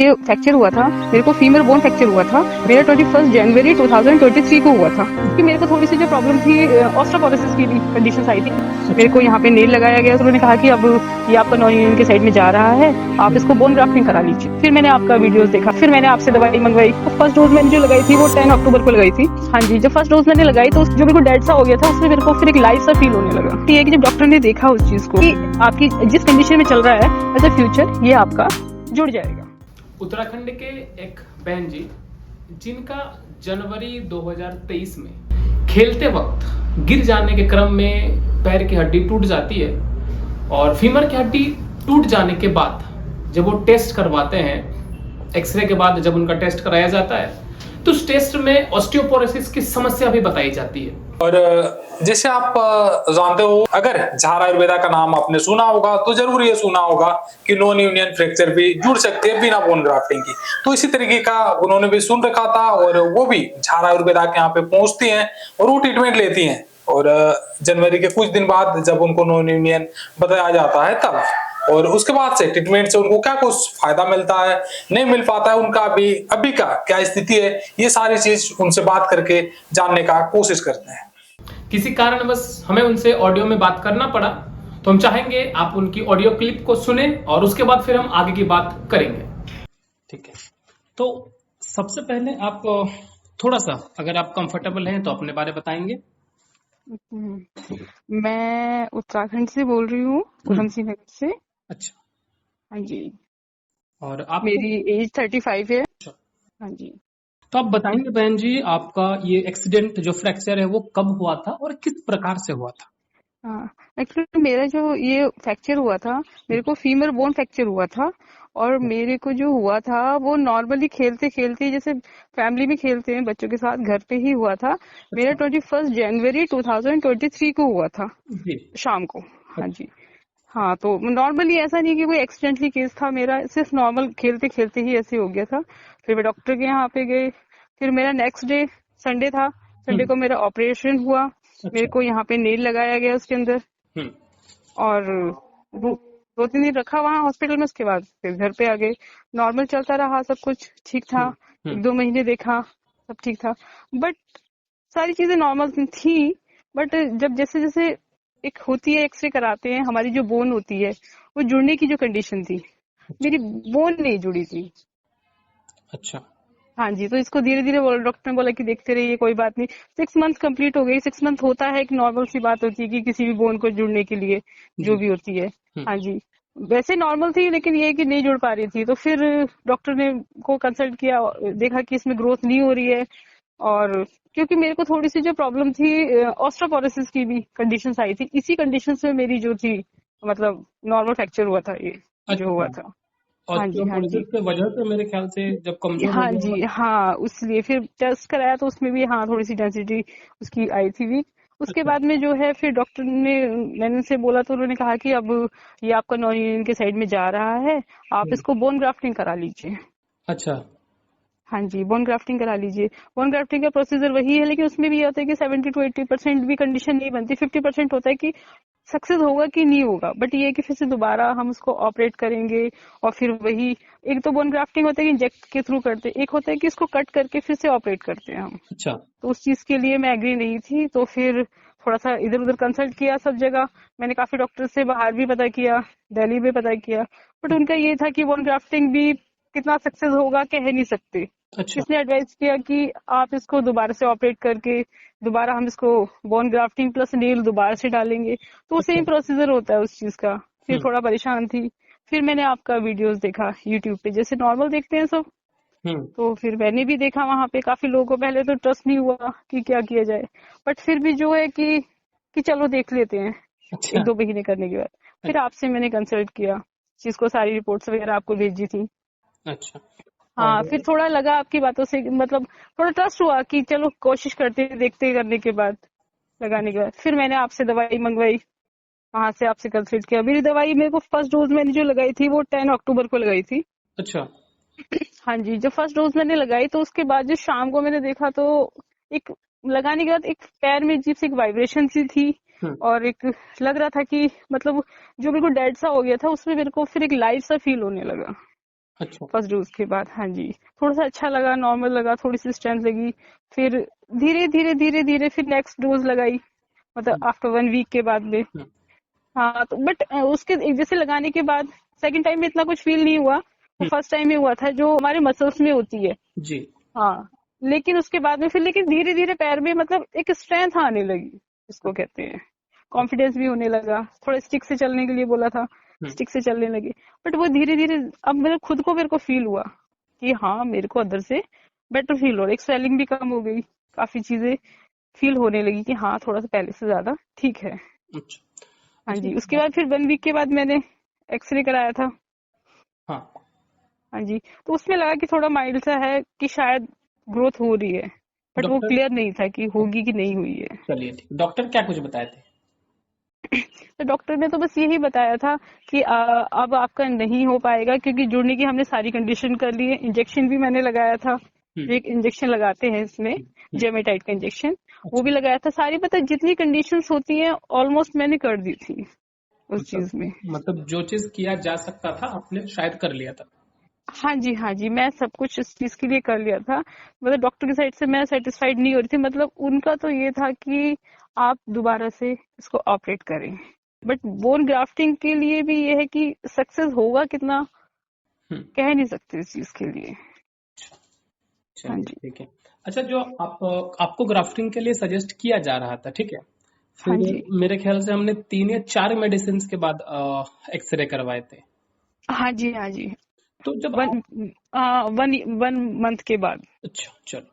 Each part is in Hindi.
ये फ्रैक्चर हुआ था, मेरे को फीमर बोन फ्रैक्चर हुआ था, मेरा 21 जनवरी 2023 को हुआ था। कि मेरे को थोड़ी सी जो प्रॉब्लम थी, ऑस्टियोपोरोसिस की भी कंडीशन आई थी। मेरे को यहाँ पे नेल लगाया गया तो उन्होंने कहा कि अब ये आपका नॉन यूनियन के साइड में जा रहा है, आप इसको बोन ग्राफ्टिंग करा लीजिए। फिर मैंने आपका वीडियोस देखा, फिर मैंने आपसे दवाई मंगवाई। तो फर्स्ट डोज मैंने जो लगाई थी वो 10 अक्टूबर को लगाई थी। हाँ जी, जब फर्स्ट डोज मैंने लगाई तो जो मेरे को डेड सा हो गया था, उसमें मेरे को फिर एक लाइव सा फील होने लगा। ये है कि जब डॉक्टर ने देखा उस चीज को कि आपकी जिस कंडीशन में चल रहा है एज अ फ्यूचर ये आपका जुड़ जाएगा। उत्तराखंड के एक बहन जी जिनका जनवरी 2023 में खेलते वक्त गिर जाने के क्रम में पैर की हड्डी टूट जाती है और फीमर की हड्डी टूट जाने के बाद जब वो टेस्ट करवाते हैं, एक्सरे के बाद जब उनका टेस्ट कराया जाता है तो उस टेस्ट में ऑस्टियोपोरोसिस की समस्या भी बताई जाती है। और जैसे आप जानते हो, अगर झार आयुर्वेदा का नाम आपने सुना होगा तो जरूर ये सुना होगा कि नॉन यूनियन फ्रैक्चर भी जुड़ सकते हैं बिना बोन ग्राफ्टिंग की। तो इसी तरीके का उन्होंने भी सुन रखा था और वो भी झार आयुर्वेदा के यहाँ पे पहुंचती हैं और वो ट्रीटमेंट लेती हैं। और जनवरी के कुछ दिन बाद जब उनको नॉन यूनियन बताया जाता है तब, और उसके बाद से ट्रीटमेंट से उनको क्या कुछ फायदा मिलता है, नहीं मिल पाता है, उनका अभी का क्या स्थिति है, ये सारी चीज उनसे बात करके जानने का कोशिश करते हैं। किसी कारणवश हमें उनसे ऑडियो में बात करना पड़ा, तो हम चाहेंगे आप उनकी ऑडियो क्लिप को सुने और उसके बाद फिर हम आगे की बात करेंगे। ठीक है, तो सबसे पहले आप थोड़ा सा अगर आप कंफर्टेबल हैं तो अपने बारे बताएंगे। मैं उत्तराखंड से बोल रही हूँ, उधम सिंह नगर से। अच्छा, हाँ जी, और आप मेरी एज 35 है। अच्छा, हाँ जी, तो आप बताएंगे बहन जी, आपका ये एक्सीडेंट जो फ्रैक्चर है वो कब हुआ था और किस प्रकार से हुआ था? हाँ एक्चुअली मेरा जो ये फ्रैक्चर हुआ था, मेरे को फीमर बोन फ्रैक्चर हुआ था। और मेरे को जो हुआ था वो नॉर्मली खेलते खेलते, जैसे फैमिली में खेलते हैं बच्चों के साथ, घर पे ही हुआ था। मेरा 21 जनवरी 2023 को हुआ था, जी, शाम को। हाँ जी, हाँ तो नॉर्मली ऐसा नहीं कि कोई एक्सीडेंटली केस था मेरा, सिर्फ नॉर्मल खेलते खेलते ही ऐसे हो गया था। फिर मैं डॉक्टर के यहाँ पे गए, फिर मेरा नेक्स्ट डे संडे था, संडे को मेरा ऑपरेशन हुआ। मेरे अच्छा, को यहाँ पे नेल लगाया गया उसके अंदर, और 2-3 दिन रखा वहाँ हॉस्पिटल में। उसके बाद फिर घर पे आ गए। नॉर्मल चलता रहा, सब कुछ ठीक था। 1-2 महीने देखा, सब ठीक था, बट सारी चीजें नॉर्मल थी। बट जब जैसे जैसे एक होती है, एक्सरे कराते हैं, हमारी जो बोन होती है वो जुड़ने की जो कंडीशन थी, मेरी बोन नहीं जुड़ी थी। अच्छा, हाँ जी, तो इसको धीरे धीरे डॉक्टर ने बोला कि देखते रहिए, कोई बात नहीं। 6 मंथ कंप्लीट हो गई। 6 मंथ होता है, एक नॉर्मल सी बात होती है कि किसी भी बोन को जुड़ने के लिए जो जी, भी होती है। हाँ जी, वैसे नॉर्मल थी, लेकिन ये है कि नहीं जुड़ पा रही थी। तो फिर डॉक्टर ने को कंसल्ट किया, देखा कि इसमें ग्रोथ नहीं हो रही है। और क्योंकि मेरे को थोड़ी सी जो प्रॉब्लम थी, ऑस्टियोपोरोसिस की भी कंडीशन आई थी, इसी कंडीशन में मेरी जो थी, मतलब नॉर्मल फ्रैक्चर हुआ था ये जो हुआ अच्छा। था। हाँ जी, हाँ जी, ऑस्टियोपोरोसिस की वजह से मेरे ख्याल से जब कमजोर हो हाँ गया जी, होगा। हाँ उसलिए फिर टेस्ट कराया तो उसमें भी हाँ थोड़ी सी डेंसिटी उसकी आई थी वीक। उसके अच्छा, बाद में जो है फिर डॉक्टर ने, मैंने उनसे बोला तो उन्होंने कहा कि अब ये आपका नॉन यूनियन के साइड में जा रहा है, आप इसको बोन ग्राफ्टिंग करा लीजिए। अच्छा, हाँ जी, बोन ग्राफ्टिंग करा लीजिए। बोन ग्राफ्टिंग का प्रोसीजर वही है, लेकिन उसमें भी ये होता है कि 70 to 80% भी कंडीशन नहीं बनती। 50% होता है कि सक्सेस होगा कि नहीं होगा, बट ये है कि फिर से दोबारा हम उसको ऑपरेट करेंगे। और फिर वही, एक तो बोन ग्राफ्टिंग होता है कि इंजेक्ट के थ्रू करते हैं, एक होता है कि इसको कट करके फिर से ऑपरेट करते हैं हम। अच्छा, तो उस चीज के लिए मैं एग्री नहीं थी, तो फिर थोड़ा सा इधर उधर कंसल्ट किया सब जगह। मैंने काफी डॉक्टर से बाहर भी पता किया, दिल्ली में पता किया, बट उनका ये था कि बोन ग्राफ्टिंग भी कितना सक्सेस होगा कह नहीं सकते। अच्छा, किसने एडवाइस किया कि आप इसको दोबारा से ऑपरेट करके दोबारा हम इसको बोन ग्राफ्टिंग प्लस नेल दोबारा से डालेंगे, तो अच्छा, सेम प्रोसीजर होता है उस चीज का। फिर हम्म, थोड़ा परेशान थी। फिर मैंने आपका वीडियोस देखा यूट्यूब पे, जैसे नॉर्मल देखते हैं सब। हम्म, तो फिर मैंने भी देखा वहां पे, काफी लोगों को पहले तो ट्रस्ट नहीं हुआ कि क्या किया जाए, बट फिर भी जो है कि चलो देख लेते हैं। अच्छा, 1-2 महीने करने के बाद फिर आपसे मैंने कंसल्ट किया, जिसको सारी रिपोर्ट्स वगैरह आपको भेजी थी। अच्छा, हाँ, फिर और थोड़ा लगा आपकी बातों से, मतलब थोड़ा ट्रस्ट हुआ कि चलो कोशिश करते हैं, देखते हैं। करने के बाद, लगाने के बाद फिर मैंने आपसे दवाई मंगवाई, वहां से आपसे कंसल्ट किया। मेरी दवाई, मेरे को फर्स्ट डोज मैंने जो लगाई थी वो 10 अक्टूबर को लगाई थी। अच्छा, हाँ जी, जब फर्स्ट डोज मैंने लगाई तो उसके बाद जो शाम को मैंने देखा तो एक, लगाने के बाद एक पैर में अजीब सी एक वाइब्रेशन सी थी। हम्म, और एक लग रहा था कि मतलब जो मेरे को डेड सा हो गया था, उसमें मेरे को फिर एक लाइव सा फील होने लगा। अच्छा। फर्स्ट डोज के बाद। हाँ जी, थोड़ा सा अच्छा लगा, नॉर्मल लगा, थोड़ी सी स्ट्रेंथ लगी। फिर धीरे धीरे धीरे धीरे फिर नेक्स्ट डोज लगाई, मतलब आफ्टर 1 वीक के बाद में। हम्म, हाँ तो बट उसके जैसे लगाने के बाद सेकंड टाइम में इतना कुछ फील नहीं हुआ, वो फर्स्ट टाइम में हुआ था जो हमारे मसल्स में होती है। जी। हाँ, लेकिन उसके बाद में फिर लेकिन धीरे धीरे पैर में मतलब एक स्ट्रेंथ आने लगी, इसको कहते हैं। कॉन्फिडेंस भी होने लगा, थोड़ा स्टिक से चलने के लिए बोला था, स्टिक से चलने लगे। बट वो धीरे धीरे अब मेरे को फील हुआ कि हाँ मेरे को अंदर से बेटर फील हो रहा है। एक स्वेलिंग भी कम हो गई, काफी चीजें फील होने लगी कि हाँ थोड़ा सा पहले से ज्यादा ठीक है। अच्छा। हाँ अच्छा। जी, उसके बाद फिर 1 वीक के बाद मैंने एक्सरे कराया था। हाँ। हाँ जी, तो उसमें लगा कि थोड़ा माइल्ड सा है, कि शायद ग्रोथ हो रही है, बट वो डॉक्टर, क्लियर नहीं था कि होगी कि नहीं हुई है। चलिए ठीक, डॉक्टर क्या कुछ बताए थे? तो डॉक्टर ने तो बस यही बताया था कि अब आपका नहीं हो पाएगा, क्योंकि जुड़ने की हमने सारी कंडीशन कर ली है। इंजेक्शन भी मैंने लगाया था, जो एक इंजेक्शन लगाते हैं इसमें, जेमेटाइड का इंजेक्शन, वो भी लगाया था। सारी मतलब जितनी कंडीशंस होती हैं ऑलमोस्ट मैंने कर दी थी उस चीज में। मतलब जो चीज किया जा सकता था आपने शायद कर लिया था। हाँ जी, हाँ जी, मैं सब कुछ इस चीज के लिए कर लिया था। मतलब डॉक्टर की साइड से मैं सेटिस्फाइड नहीं हो रही थी, मतलब उनका तो ये था कि आप दोबारा से इसको ऑपरेट करें। बट बोन ग्राफ्टिंग के लिए भी ये है कि सक्सेस होगा कितना हम्म, कह नहीं सकते इस चीज के लिए। हाँ चलिए जी, ठीक है। अच्छा, जो आपको ग्राफ्टिंग के लिए सजेस्ट किया जा रहा था, ठीक है, हाँ फिर जी, मेरे ख्याल से हमने 3 या 4 मेडिसिन के बाद एक्सरे करवाए थे। हाँ जी, हाँ जी, तो जब आप, वन वन वन मंथ के बाद। अच्छा चलो,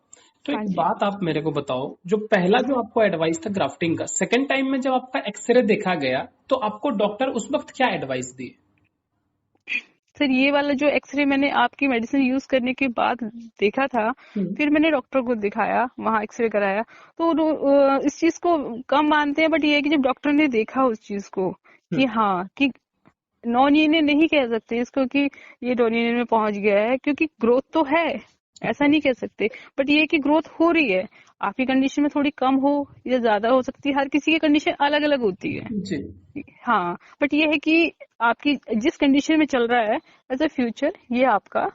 तो एक हाँ जी बात आप मेरे को बताओ, जो पहला जो आपको एडवाइस था ग्राफ्टिंग का, सेकंड टाइम में जब आपका एक्सरे देखा गया तो आपको डॉक्टर उस वक्त क्या एडवाइस दिए? सर, ये वाला जो एक्सरे मैंने आपकी मेडिसिन यूज करने के बाद देखा था, हम्म, फिर मैंने डॉक्टर को दिखाया, वहां एक्सरे कराया, तो इस चीज को कम मानते हैं। बट ये है कि जब डॉक्टर ने देखा उस चीज को कि हम्म, हाँ कि नॉन यूनियन नहीं कह सकते इसको कि ये नॉन यूनियन में पहुंच गया है, क्योंकि ग्रोथ तो है, ऐसा नहीं कह सकते। बट ये कि ग्रोथ हो रही है, आपकी कंडीशन में थोड़ी कम हो या ज्यादा हो सकती है, हर किसी की कंडीशन अलग अलग होती है। जी। हाँ, बट ये है कि आपकी जिस कंडीशन में चल रहा है एज अ फ्यूचर ये आपका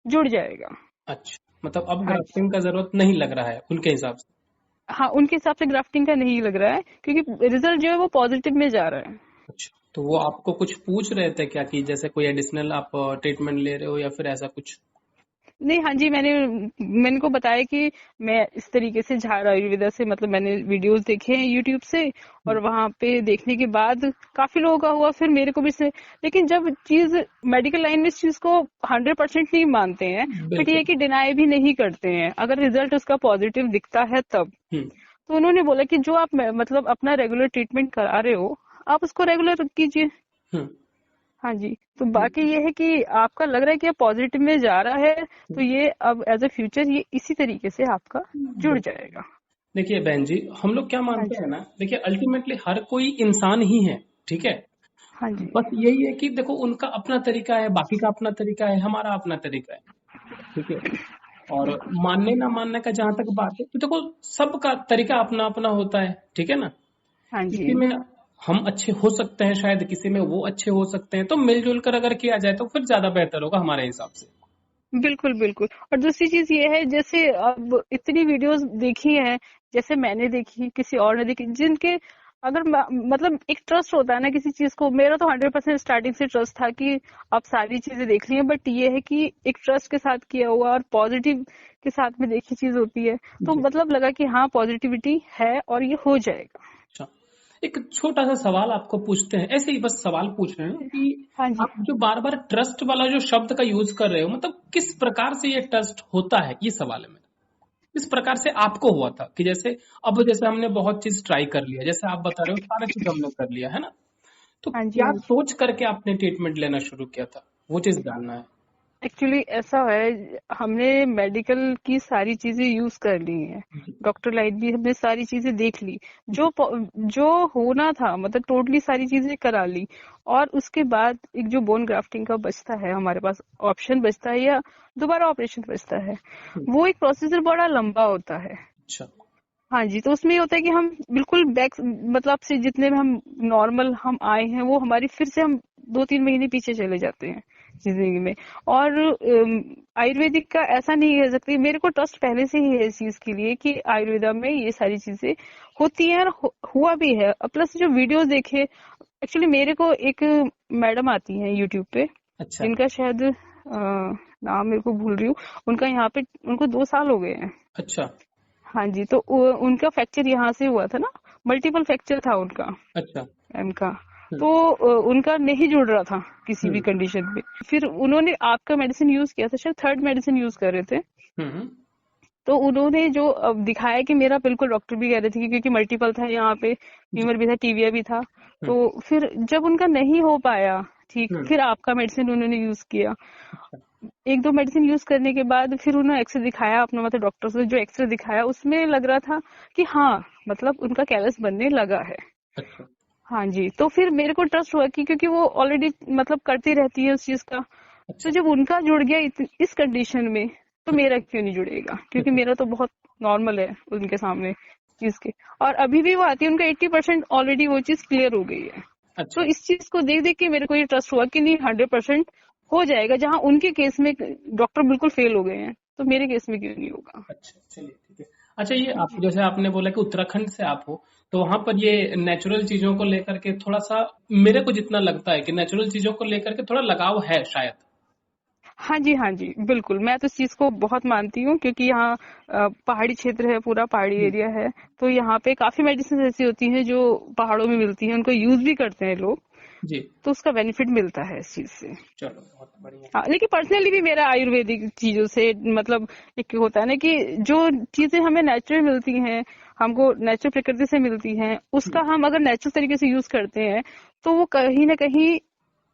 जुड़ जाएगा। अच्छा, मतलब अब हाँ जी, ग्राफ्टिंग का जरूरत नहीं लग रहा है उनके हिसाब से। हाँ, उनके हिसाब से ग्राफ्टिंग का नहीं लग रहा है, क्योंकि रिजल्ट जो है वो पॉजिटिव में जा रहा है। अच्छा, तो वो आपको कुछ पूछ रहे थे क्या, कि जैसे कोई एडिशनल आप ट्रीटमेंट ले रहे हो या फिर ऐसा कुछ? नहीं, हाँ जी, मैंने को बताया कि मैं इस तरीके से झाड़ आयुर्वेदा से, मतलब मैंने वीडियोस देखे हैं यूट्यूब से, और वहां पे देखने के बाद काफी लोगों का हुआ, फिर मेरे को भी से। लेकिन जब चीज मेडिकल लाइन में इस चीज को 100% नहीं मानते हैं, बट ये बिल्कुल। कि डिनाई भी नहीं करते हैं, अगर रिजल्ट उसका पॉजिटिव दिखता है तब। हम्म, तो उन्होंने बोला कि जो आप मतलब अपना रेगुलर ट्रीटमेंट करा रहे हो, आप उसको रेगुलर कीजिए। हम्म, हाँ जी, तो बाकी ये है कि आपका लग रहा है कि पॉजिटिव में जा रहा है, तो ये अब एज अ फ्यूचर ये इसी तरीके से आपका जुड़ बिल्कुल। जाएगा। देखिए बहन जी, हम लोग क्या हाँ मानते जी, हैं ना, देखिए अल्टीमेटली हर कोई इंसान ही है, ठीक है। हाँ जी, बस यही है कि देखो उनका अपना तरीका है, बाकी का अपना तरीका है, हमारा अपना तरीका है, ठीक है। और मानने ना मानने का जहां तक बात है, तो देखो सबका तरीका अपना अपना होता है, ठीक है ना। हाँ जी, किसी में हम अच्छे हो सकते हैं, शायद किसी में वो अच्छे हो सकते हैं, तो मिलजुल कर अगर किया जाए तो फिर ज्यादा बेहतर होगा हमारे हिसाब से। बिल्कुल बिल्कुल। और दूसरी चीज ये है, जैसे अब इतनी वीडियोस देखी है, जैसे मैंने देखी, किसी और ने देखी, जिनके अगर मतलब एक ट्रस्ट होता है ना किसी चीज को, मेरा तो 100% स्टार्टिंग से ट्रस्ट था कि अब सारी चीजें देख ली है। बट ये है कि एक ट्रस्ट के साथ किया हुआ और पॉजिटिव के साथ में देखी चीज होती है, तो जी। मतलब लगा कि हाँ पॉजिटिविटी है और ये हो जाएगा। अच्छा, एक छोटा सा सवाल आपको पूछते हैं, ऐसे ही बस सवाल पूछ रहे हैं कि हाँ जी, आप जो बार बार ट्रस्ट वाला जो शब्द का यूज कर रहे हो, मतलब किस प्रकार से ये ट्रस्ट होता है, ये सवाल है मेरा। किस प्रकार से आपको हुआ था कि जैसे अब जैसे हमने बहुत चीज ट्राई कर लिया, जैसे आप बता रहे हो सारा चीज हमने कर लिया है ना, तो हाँ जी, क्या हाँ जी। सोच करके आपने ट्रीटमेंट लेना शुरू किया था, वो चीज जानना है। एक्चुअली ऐसा है, हमने मेडिकल की सारी चीजें यूज कर ली हैं, जी। डॉक्टर लाइन भी हमने सारी चीजें देख ली, जो होना था, मतलब टोटली सारी चीजें करा ली। और उसके बाद एक जो बोन ग्राफ्टिंग का बचता है, हमारे पास ऑप्शन बचता है या दोबारा ऑपरेशन बचता है, वो एक प्रोसीजर बड़ा लंबा होता है। अच्छा। हाँ जी, तो उसमें ये होता है कि हम बिल्कुल बैक, मतलब से जितने में हम नॉर्मल हम आए हैं, वो हमारी फिर से हम 2-3 महीने पीछे चले जाते हैं, चीजें में। और आयुर्वेदिक का ऐसा नहीं कह सकती, मेरे को ट्रस्ट पहले से ही है इस चीज के लिए कि आयुर्वेदा में ये सारी चीजें होती हैं और हुआ भी है। प्लस जो वीडियोस देखे, एक्चुअली मेरे को एक मैडम आती हैं यूट्यूब पे, अच्छा। जिनका शायद नाम मेरे को भूल रही हूँ, उनका यहाँ पे उनको 2 साल हो गए हैं। अच्छा। हाँ जी, तो उनका फ्रैक्चर यहाँ से हुआ था ना, मल्टीपल फ्रैक्चर था उनका अच्छा। उनका। तो उनका नहीं जुड़ रहा था किसी भी कंडीशन में। फिर उन्होंने आपका मेडिसिन यूज किया था, शायद 3rd मेडिसिन यूज कर रहे थे। हम्म। तो उन्होंने जो अब दिखाया कि मेरा बिल्कुल, डॉक्टर भी कह रहे थे कि क्योंकि मल्टीपल था यहाँ पे, फीवर भी था, टीविया भी था। तो फिर जब उनका नहीं हो पाया ठीक, फिर आपका मेडिसिन उन्होंने यूज किया। 1-2 मेडिसिन यूज करने के बाद फिर उन्होंने एक्सरे दिखाया अपना, मतलब डॉक्टर से जो एक्सरे दिखाया उसमें लग रहा था कि हाँ, मतलब उनका कैलस बनने लगा है। अच्छा। हाँ जी, तो फिर मेरे को ट्रस्ट हुआ कि क्योंकि वो ऑलरेडी मतलब करती रहती है उस चीज का, तो अच्छा। जब उनका जुड़ गया इस कंडीशन में, तो मेरा क्यों नहीं जुड़ेगा, क्योंकि मेरा तो बहुत नॉर्मल है उनके सामने चीज के। और अभी भी वो आती है, उनका 80% ऑलरेडी वो चीज क्लियर हो गई है। तो अच्छा। इस चीज को देख देख के मेरे को ये ट्रस्ट हुआ कि नहीं, 100% हो जाएगा। जहाँ उनके केस में डॉक्टर बिल्कुल फेल हो गए हैं, तो मेरे केस में क्यों नहीं होगा। अच्छा, चलिए ठीक है। अच्छा, ये आप जैसे आपने बोला कि उत्तराखंड से आप हो, तो वहां पर ये नेचुरल चीजों को लेकर के थोड़ा सा, मेरे को जितना लगता है कि नेचुरल चीजों को लेकर के थोड़ा लगाव है शायद। हाँ जी, हाँ जी, बिल्कुल। मैं तो इस चीज को बहुत मानती हूँ, क्योंकि यहाँ पहाड़ी क्षेत्र है, पूरा पहाड़ी एरिया है। तो यहाँ पे काफी मेडिसिन ऐसी होती हैं जो पहाड़ों में मिलती हैं, उनको यूज भी करते हैं लोग। जी। तो उसका बेनिफिट मिलता है इस चीज से। चलो, बहुत बढ़िया। हाँ, लेकिन पर्सनली भी मेरा आयुर्वेदिक चीजों से मतलब, एक होता है ना कि जो चीजें हमें नेचुरल मिलती हैं, हमको नेचुरल प्रकृति से मिलती हैं, उसका हम अगर नेचुरल तरीके से यूज करते हैं, तो वो कहीं ना कहीं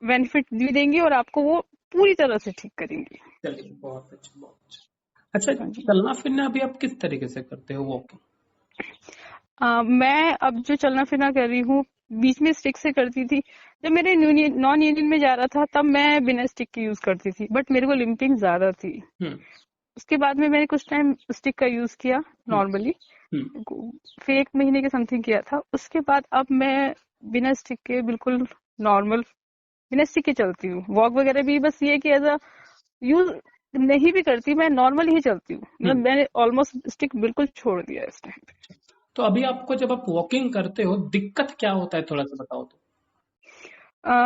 बेनिफिट भी देंगे और आपको वो पूरी तरह से ठीक करेंगे। चलिए, बहुत अच्छा, बहुत अच्छा। अच्छा, हाँ जी। चलना फिरना अभी आप किस तरीके से करते हो, वॉकिंग? मैं अब जो चलना फिरना कर रही हूँ, बीच में स्टिक से करती थी। जब मेरे नॉन यूनियन में जा रहा था तब मैं बिना स्टिक के यूज करती थी, बट मेरे को लिम्पिंग ज्यादा थी। हम्म। उसके बाद में मैंने कुछ टाइम स्टिक का यूज किया हम्म। नॉर्मली, हम्म। फिर 1 महीने के समथिंग किया था। उसके बाद अब मैं बिना स्टिक के बिल्कुल नॉर्मल बिना स्टिक के चलती हूँ। वॉक वगैरह भी बस ये कि एज अ यूज नहीं भी करती, मैं नॉर्मल ही चलती हूँ। मतलब हम्म। मैंने ऑलमोस्ट स्टिक बिल्कुल छोड़ दिया इस टाइम पे। तो अभी आपको जब आप वॉकिंग करते हो, दिक्कत क्या होता है, थोड़ा सा बताओ तो।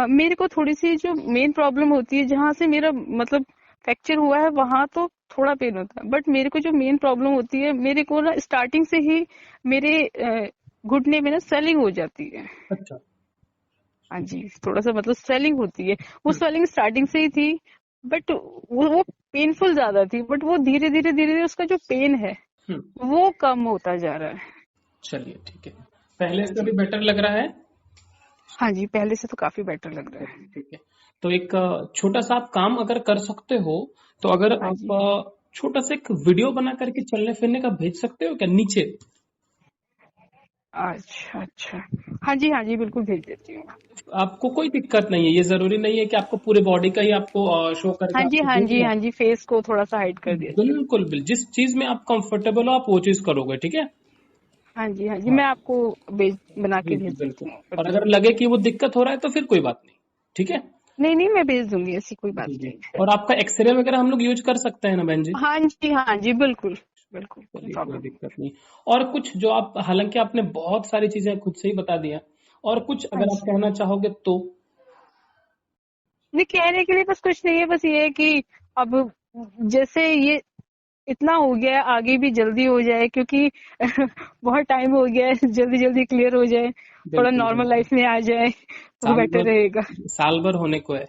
मेरे को थोड़ी सी जो मेन प्रॉब्लम होती है, जहाँ से मेरा मतलब फ्रैक्चर हुआ है वहां तो थोड़ा पेन होता है, बट मेरे को जो मेन प्रॉब्लम होती है, मेरे को ना स्टार्टिंग से ही मेरे घुटने में ना स्वेलिंग हो जाती है। अच्छा। हाँ जी, थोड़ा सा मतलब स्वेलिंग होती है। वो स्वेलिंग स्टार्टिंग से ही थी, बट वो पेनफुल ज्यादा थी, बट वो धीरे धीरे धीरे धीरे उसका जो पेन है हम्म। वो कम होता जा रहा है। चलिए ठीक है, पहले हाँ से जी, अभी बेटर लग रहा है। हाँ जी, पहले से तो काफी बेटर लग रहा है। चलिए ठीक है। तो एक छोटा सा आप काम अगर कर सकते हो, तो अगर हाँ आप जी, छोटा सा एक वीडियो बना करके चलने फिरने का भेज सकते हो क्या नीचे? अच्छा अच्छा, हाँ जी, हाँ जी, बिल्कुल भेज देती हूँ। आपको कोई दिक्कत नहीं है, ये जरूरी नहीं है कि आपको पूरे बॉडी का ही आपको शो हाँ करके जी, आपको हाँ जी, भेजना हाँ है। जी, फेस को थोड़ा सा हाइड कर दिया जाए। बिल्कुल बिल्कुल, जिस चीज में आप कंफर्टेबल हो आप वो चीज करोगे, ठीक है। हाँ जी, हाँ जी, हाँ, मैं आपको बना के बिल्कुल भेज देती बिल्कुल। हूँ और करके। अगर लगे कि वो दिक्कत हो रहा है तो फिर कोई बात नहीं, ठीक है। नहीं नहीं, मैं भेज दूंगी, ऐसी कोई बात जी जी। नहीं और आपका एक्सरे वगैरह हम लोग यूज कर सकते हैं ना बहन जी? है। हाँ जी, बिल्कुल बिल्कुल, कोई चलिए, कोई प्रॉब्लम नहीं। दिक्कत नहीं। और कुछ जो आप, हालांकि आपने बहुत सारी चीजें खुद से ही बता दिया, और कुछ हाँ अगर आप जी, कहना चाहोगे तो? नहीं, कहने के लिए बस कुछ नहीं है, बस ये है कि अब जैसे ये इतना हो गया है, आगे भी जल्दी हो जाए, क्योंकि बहुत टाइम हो गया है, जल्दी जल्दी क्लियर हो जाए, थोड़ा बिल्कुल नॉर्मल बिल्कुल। लाइफ में आ जाए तो साल बेटर भर, रहेगा। साल भर होने को है।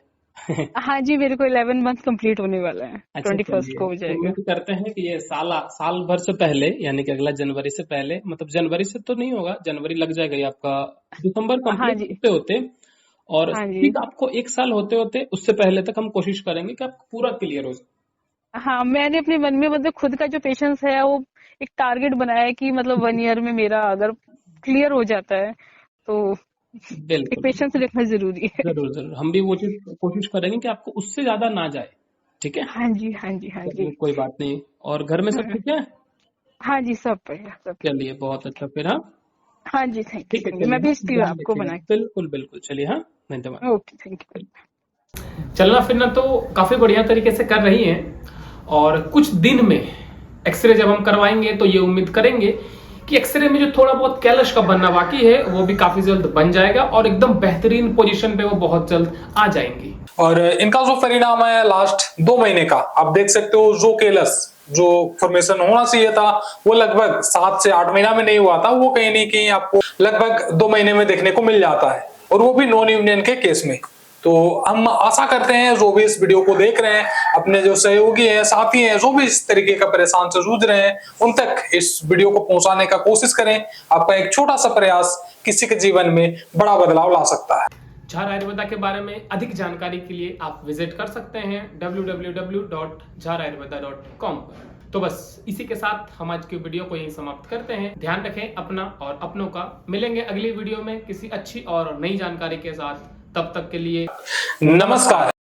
हाँ जी, मेरे को 11 मंथ कंप्लीट होने वाला है, अच्छा, 21st चलिए, को हो जाएगा। उम्मीद करते हैं कि ये साल भर से पहले, यानी कि अगला जनवरी से पहले, मतलब जनवरी से तो नहीं होगा, जनवरी लग जाएगा ये आपका, दिसंबर हाँ कंप्लीट जी, होते होते, और हाँ जी, ठीक आपको 1 साल होते होते उससे पहले तक हम कोशिश करेंगे कि आप पूरा क्लियर हो जाए। हाँ, मैंने अपने मन में मतलब खुद का जो पेशेंस है वो एक टारगेट बनाया है कि मतलब 1 ईयर में मेरा अगर क्लियर हो जाता है तो एक बिल्कुल पेशेंस रखना जरूरी है। जरूर जरूर, हम भी वो चीज कोशिश करेंगे कि आपको उससे ज्यादा ना जाए, ठीक है। हाँ जी, हाँ जी, हाँ जी। चलिए, कोई बात नहीं। और घर में सब हाँ, ठीक है? हाँ जी, सब बढ़िया, सब चलिए, बहुत ठीक अच्छा, है। फिर हाँ, हाँ जी, थैंक ठीक है, यू, चलिए, मैं हाँ, भेजती हूँ ध्यान आपको रखिएगा, बना बिल्कुल बिल्कुल, चलिए, हाँ, धन्यवाद। के। Okay, thank you. चलना फिरना तो काफी बढ़िया तरीके से कर रही हैं और कुछ दिन में एक्सरे जब हम करवाएंगे तो ये उम्मीद करेंगे कि एक्सरे में जो थोड़ा बहुत कैलश का बनना बाकी है वो भी काफी जल्द बन जाएगा और एकदम बेहतरीन पोजीशन पे वो बहुत जल्द आ जाएंगी। और इनका जो परिणाम है लास्ट 2 महीने का, आप देख सकते हो जो केलस जो फॉर्मेशन होना चाहिए था वो लगभग 7 से 8 महीना में नहीं हुआ था, वो कहीं नहीं कहीं आपको लगभग 2 महीने में देखने को मिल जाता है, और वो भी नॉन यूनियन के केस में। तो हम आशा करते हैं जो भी इस वीडियो को देख रहे हैं, अपने जो सहयोगी हैं, साथी हैं, जो भी इस तरीके का परेशान से जूझ रहे हैं, उन तक इस वीडियो को पहुंचाने का कोशिश करें। आपका एक छोटा सा प्रयास किसी के जीवन में बड़ा बदलाव ला सकता है। झार आयुर्वेदा के बारे में अधिक जानकारी के लिए आप विजिट कर सकते हैं www.jharayurveda.com पर। तो बस इसी के साथ हम आज की वीडियो को यहीं समाप्त करते हैं। ध्यान रखें अपना और अपनों का। मिलेंगे अगली वीडियो में किसी अच्छी और नई जानकारी के साथ। तब तक के लिए नमस्कार।